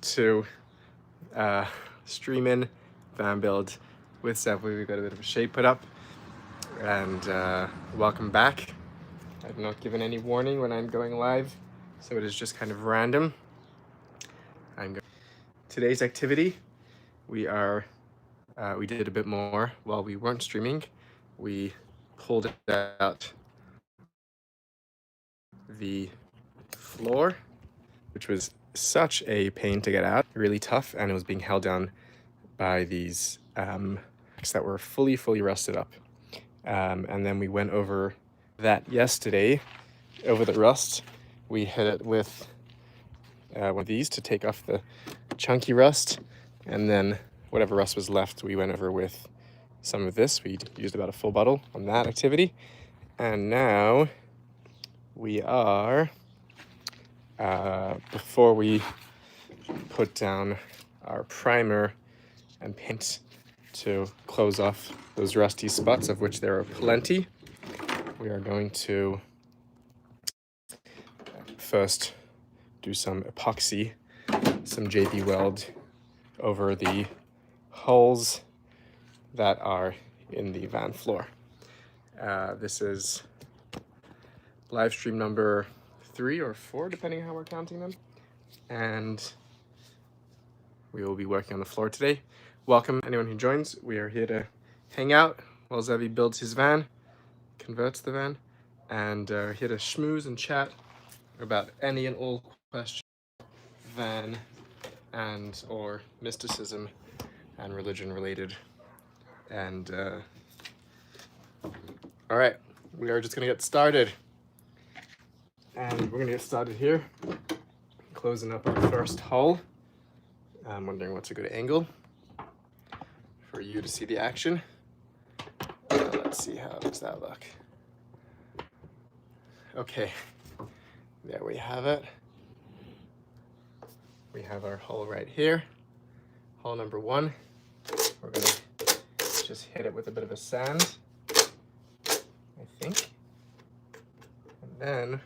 to stream in van build with Zevi. We got a bit of a shape put up, and welcome back. I've not given any warning when I'm going live, so it is just kind of random. Today's activity, we did a bit more while we weren't streaming. We pulled out the floor, which was such a pain to get out, really tough, and it was being held down by these that were fully rusted up. And then we went over that yesterday, over the rust. We hit it with one of these to take off the chunky rust, and then whatever rust was left, we went over with some of this. We used about a full bottle on that activity. And now we are, before we put down our primer and paint to close off those rusty spots, of which there are plenty, we are going to first do some epoxy, some JB weld over the holes that are in the van floor. This is live stream number 3 or 4, depending on how we're counting them. And we will be working on the floor today. Welcome anyone who joins. We are here to hang out while Zevi builds his van, converts the van, and here to schmooze and chat about any and all questions, van and or mysticism and religion related. And all right, we are just gonna get started. And we're gonna get started here, closing up our first hull. I'm wondering what's a good angle for you to see the action. Let's see, how does that look? Okay, there we have it. We have our hull right here, hull number 1. We're gonna just hit it with a bit of a sand, I think. And then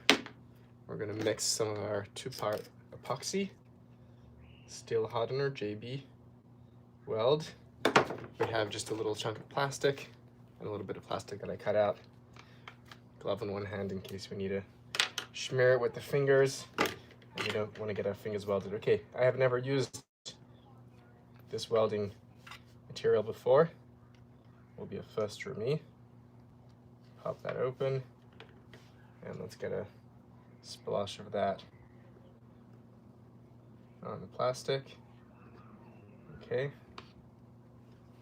we're gonna mix some of our 2-part epoxy, steel hardener, JB weld. We have just a little chunk of plastic and a little bit of plastic that I cut out. Glove in one hand in case we need to smear it with the fingers and we don't want to get our fingers welded. Okay, I have never used this welding material before. Will be a first for me. Pop that open and let's get a splash of that on the plastic. Okay,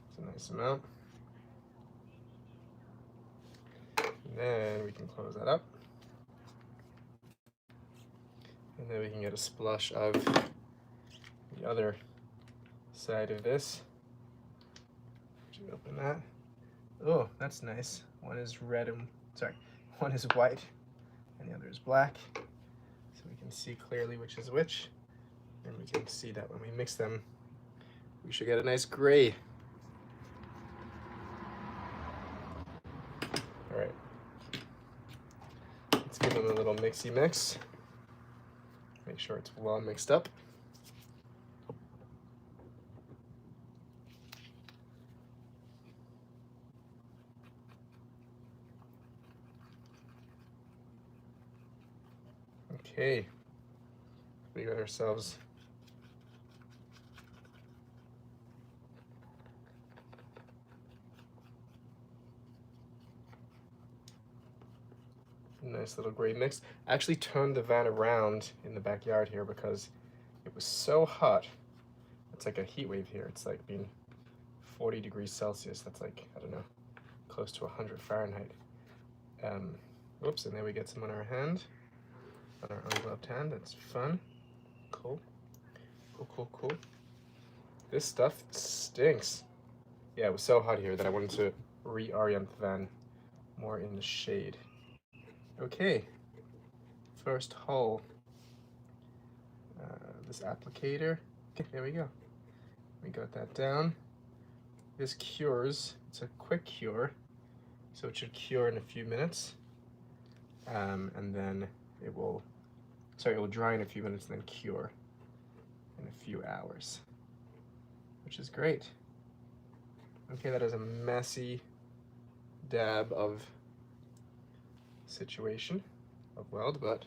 it's a nice amount. And then we can close that up. And then we can get a splash of the other side of this. Should open that. Oh, that's nice. One is red and, one is white and the other is black. So we can see clearly which is which. And we can see that when we mix them, we should get a nice gray. All right. Let's give them a little mixy mix. Make sure it's well mixed up. Okay, we got ourselves a nice little gray mix. I actually turned the van around in the backyard here because it was so hot. It's like a heat wave here. It's like being 40 degrees Celsius. That's like, I don't know, close to 100 Fahrenheit. Whoops, and then we get some on our hand. On our ungloved hand. That's fun. Cool. Cool. This stuff stinks. Yeah, it was so hot here that I wanted to reorient the van more in the shade. Okay, first hull. This applicator. Okay, there we go. We got that down. This cures. It's a quick cure, so it should cure in a few minutes. And then it will dry in a few minutes and then cure in a few hours, which is great. Okay, that is a messy dab of situation of weld, but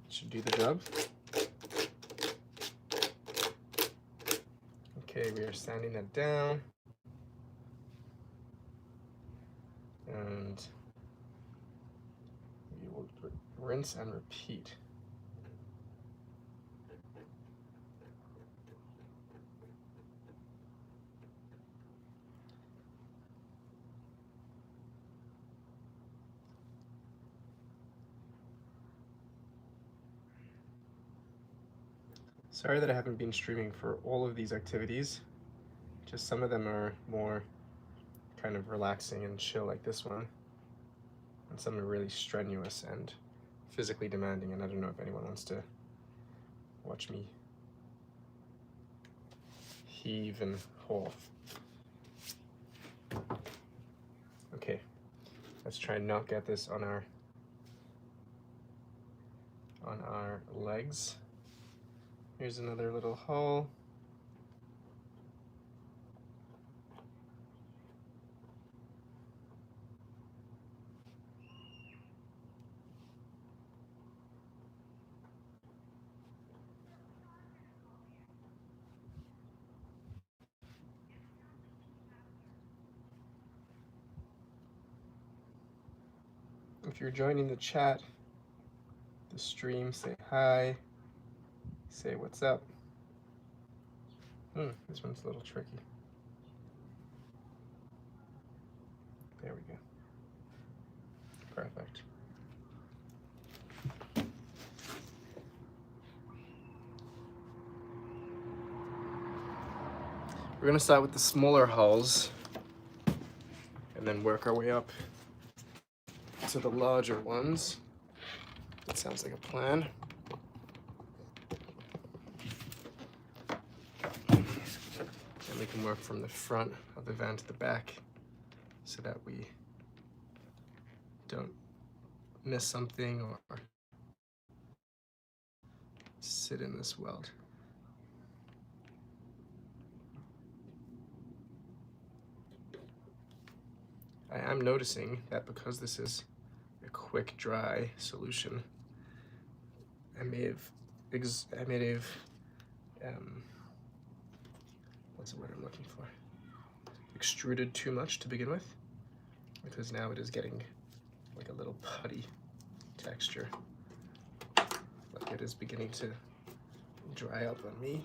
it should do the job. Okay, we are sanding that down. And we will rinse and repeat. Sorry that I haven't been streaming for all of these activities. Just some of them are more kind of relaxing and chill, like this one. And some are really strenuous and physically demanding, and I don't know if anyone wants to watch me heave and haul. Okay, let's try and not get this on our legs. Here's another little hole. If you're joining the chat, the stream, say hi, say what's up. This one's a little tricky. There we go. Perfect. We're gonna start with the smaller hulls and then work our way up to the larger ones. That sounds like a plan. And we can work from the front of the van to the back so that we don't miss something or sit in this weld. I am noticing that because this is a quick dry solution, I may have what's the word I'm looking for? Extruded too much to begin with, because now it is getting like a little putty texture. Like it is beginning to dry up on me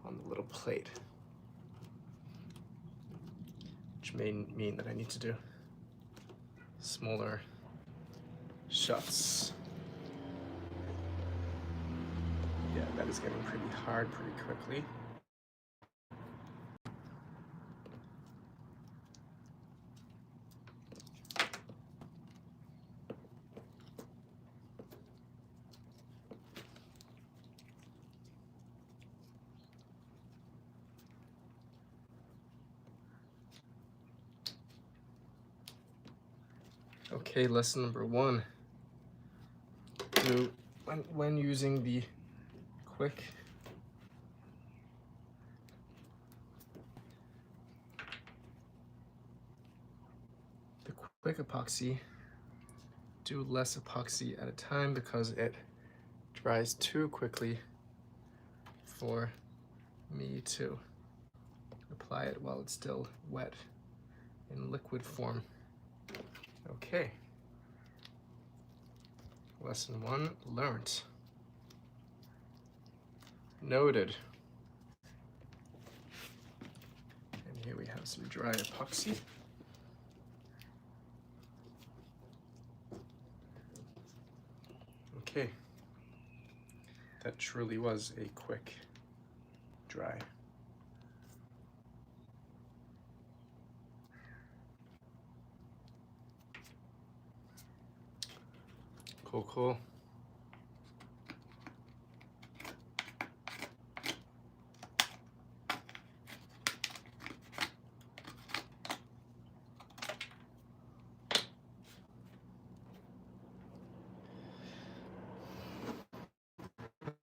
on the little plate, which may mean that I need to do smaller shots. Yeah, that is getting pretty hard pretty quickly. Okay, lesson number 1. When using the quick epoxy, do less epoxy at a time because it dries too quickly for me to apply it while it's still wet in liquid form. Okay. Lesson 1 learned. Noted. And here we have some dry epoxy. Okay. That truly was a quick dry. Cool, cool.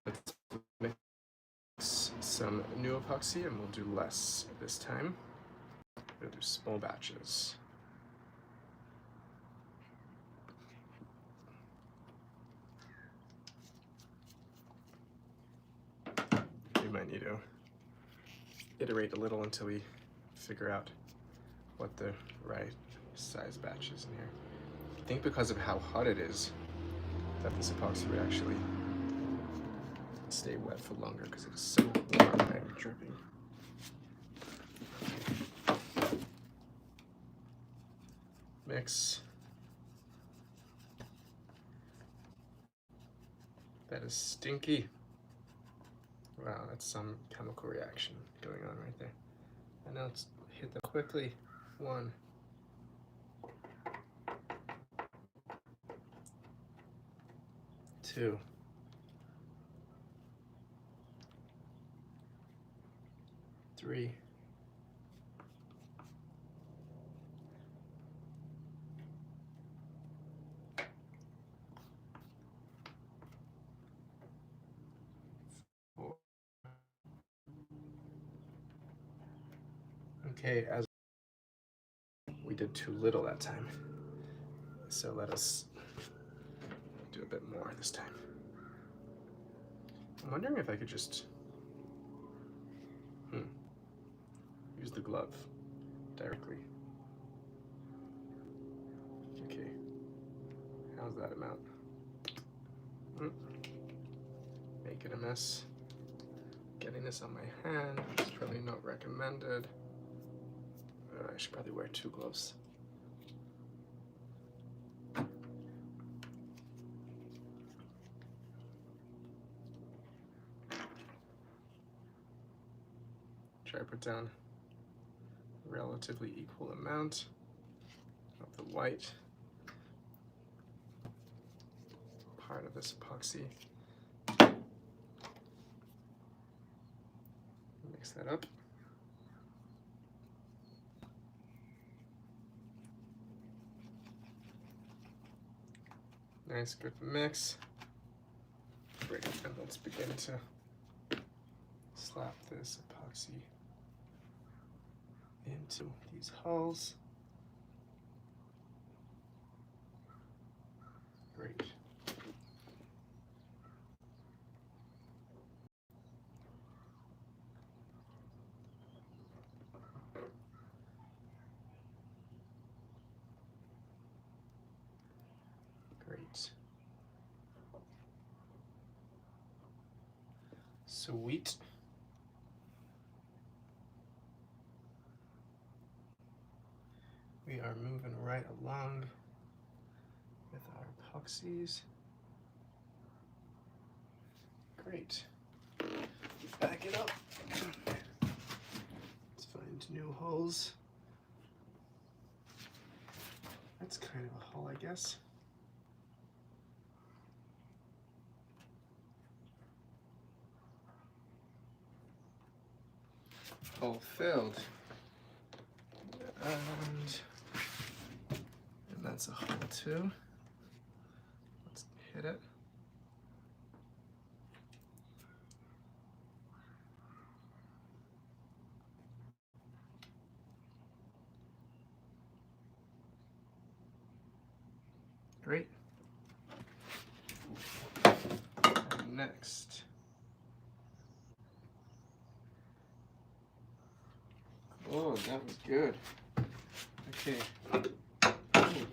Let's mix some new epoxy and we'll do less this time. We'll do small batches. We might need to iterate a little until we figure out what the right size batch is in here. I think because of how hot it is, that this epoxy would actually stay wet for longer because it's so warm and dripping. Mix. That is stinky. Wow, that's some chemical reaction going on right there. And now let's hit them quickly. 1. 2. 3. 4. Okay, as we did too little that time, so let us do a bit more this time. I'm wondering if I could just use the glove directly. Okay, how's that amount? Making a mess. Getting this on my hand is probably not recommended. I should probably wear 2 gloves. Try to put down a relatively equal amount of the white part of this epoxy. Mix that up. Nice, good mix. Great, and let's begin to slap this epoxy into these hulls. Great. Great. Sweet. We are moving right along with our epoxies. Great. Back it up. Let's find new holes. That's kind of a hole, I guess. Hole filled. And that's a hole too. Let's hit it. Great. And next, oh, that was good. Okay, oh,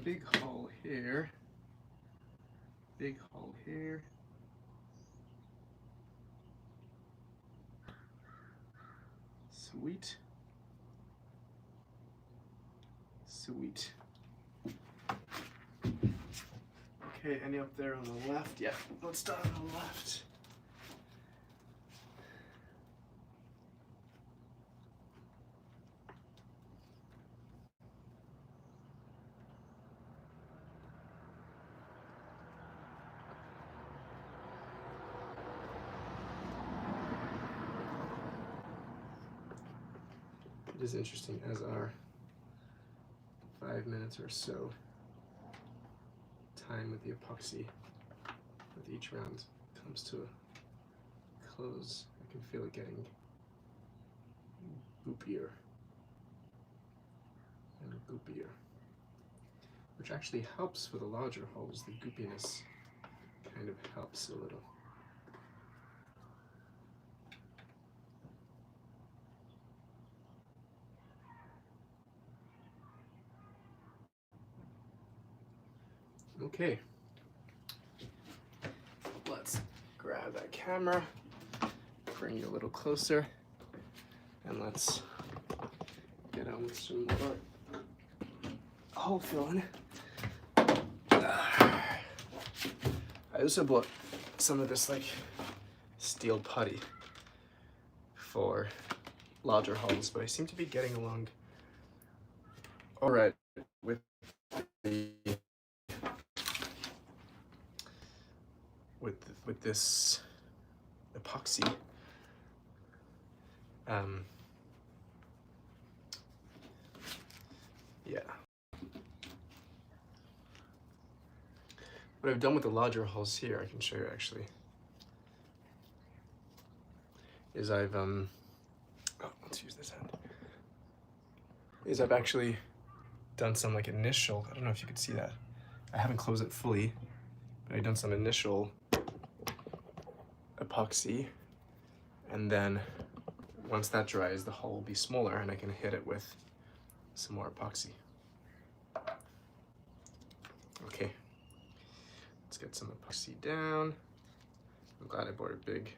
big hole here. Big hole here. Sweet. Sweet. Okay, any up there on the left? Yeah, let's start on the left. It is interesting as our 5 minutes or so time with the epoxy with each round comes to a close. I can feel it getting goopier and goopier, which actually helps for the larger holes. The goopiness kind of helps a little. Okay, let's grab that camera, bring you a little closer, and let's get on with some more hole filling. I also bought some of this like steel putty for larger holes, but I seem to be getting along all right with the with this epoxy. Yeah. What I've done with the larger holes here, I can show you actually, is I've let's use this hand. Is I've actually done some like initial, I don't know if you could see that. I haven't closed it fully, but I've done some initial epoxy, and then once that dries, the hole will be smaller and I can hit it with some more epoxy. Okay, let's get some epoxy down. I'm glad I bought a big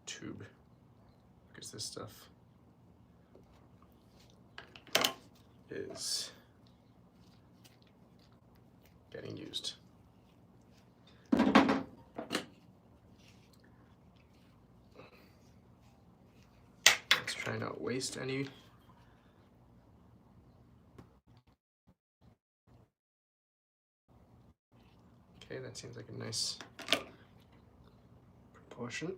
tube because this stuff is getting used. Let's try not waste any. Okay, that seems like a nice proportion.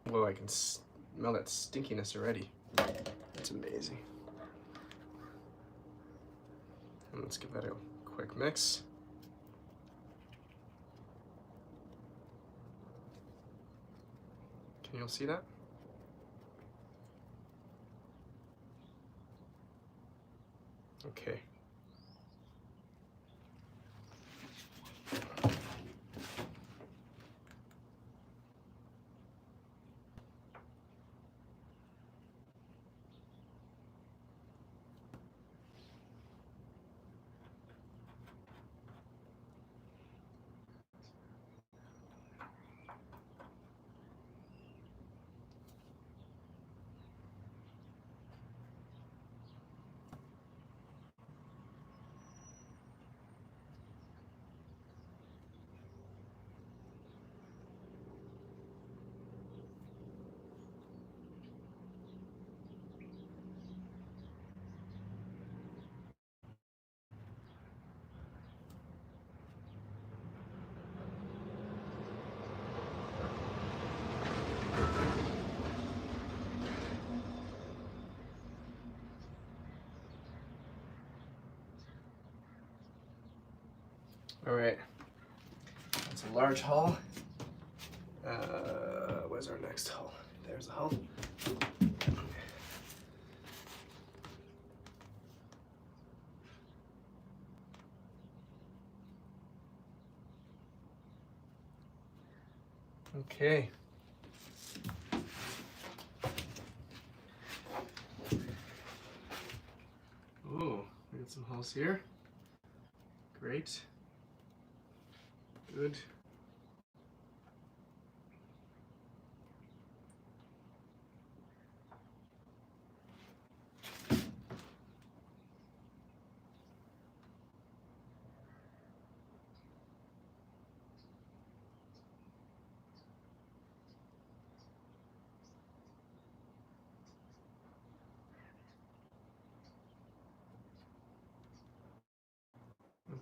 Whoa, I can smell that stinkiness already. That's amazing. And let's give that a quick mix. Can you all see that? Okay. All right, that's a large hull. Where's our next hull? There's the hull. Okay. Oh, we got some hulls here. Great. Good.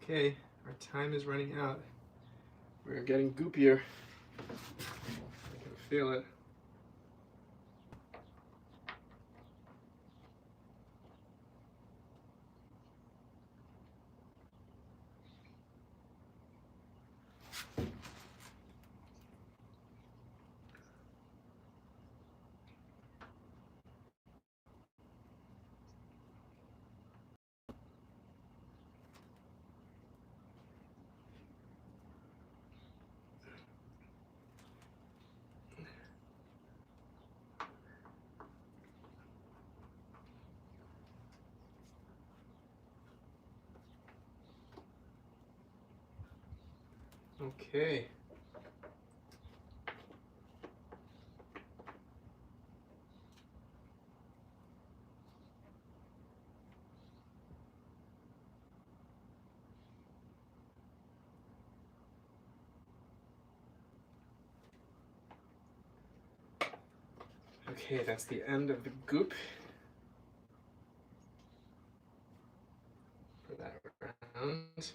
Okay, our time is running out. We're getting goopier. I can feel it. Okay. Okay, that's the end of the goop for that round.